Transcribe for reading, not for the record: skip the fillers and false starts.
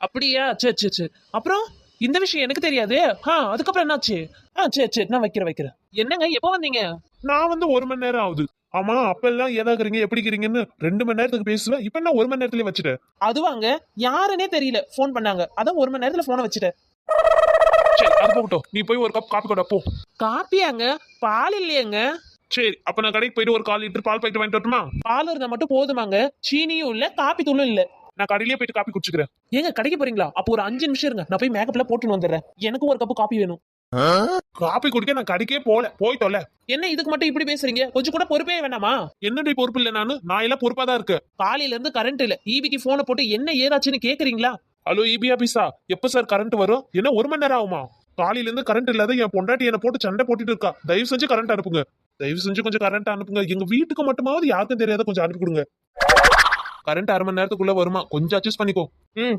அப்படியா? சரி சரி சரி. அப்புறம் இந்த விஷயம் எனக்கு தெரியாது. அதுக்கப்புறம் என்னாச்சு? சரி நான் வைக்கிறேன். என்னங்க எப்போ வந்தீங்க? நான் வந்து 1 மணி நேரம் ஆகுது. ஆமா, அப்ப எல்லாம் ஏதாக்குறீங்க எப்படி இருக்கிறீங்கன்னு 2 மணி நேரத்துக்கு பேசுவேன். இப்ப என்ன 1 மணி நேரத்துலயே வச்சுட்டேன். அதுவாங்க, யாருன்னே தெரியல, ஃபோன் பண்ணாங்க, அதான் 1 மணி நேரத்துல போனை வச்சுட்டேன். சரி, அது போகட்டும். நீ போய் ஒரு கப் காப்பி கொண்டா போ. காப்பியாங்க? பால் இல்லையேங்க. சரி, அப்ப நான் கடைக்கு போயிட்டு ஒரு 1/4 லிட்டர் பால் பாக்கெட் வாங்கிட்டு வரட்டுமா? பால் இருந்தா மட்டும் போதுமாங்க? சீனியும் இல்ல, காப்பி தூளும் இல்ல. நான் கடையிலேயே போயிட்டு காப்பி குடிச்சுக்கிறேன். ஏங்க கடைக்கு போறீங்களா? அப்போ ஒரு 5 நிமிஷம் இருங்க, நான் போய் மேக்கப்ல போட்டுன்னு வந்துடுறேன். எனக்கு ஒரு கப்பு காப்பி வேணும். காப்பி குடிக்க நான் கடைக்கே போய் தொலை. என்ன இதுக்கு மட்டும் இப்படி பேசுறீங்க? கொஞ்சம் கூட பொறுப்பே வேணாமா? என்னடி பொறுப்பு இல்ல நான் எல்லாம் பொறுப்பா தான் இருக்கேன். காலையில இருந்து கரண்ட் இல்ல, ஈபிக்கு போனை போட்டு என்ன ஏதாச்சுன்னு கேக்குறீங்களா? ஹலோ இபி ஆபீஸா, எப்ப சார் கரண்ட் வரும்? என்ன 1 மணி நேரம் ஆகுமா? காலையில இருந்து கரண்ட் இல்லாத என் பொண்டாட்டி என்ன போட்டு சண்டை போட்டுட்டு இருக்கா. தயவு செஞ்சு கரண்ட் அனுப்புங்க. தயவு செஞ்சு கொஞ்சம் கரண்ட் அனுப்புங்க. எங்க வீட்டுக்கு மட்டுமாவது யாருக்கும் தெரியாத கொஞ்சம் அனுப்பி கொடுங்க. கரண்ட் 1/2 மணி நேரத்துக்குள்ள வருமா? கொஞ்சம் அட்ஜஸ்ட் பண்ணிக்கோ. ம்.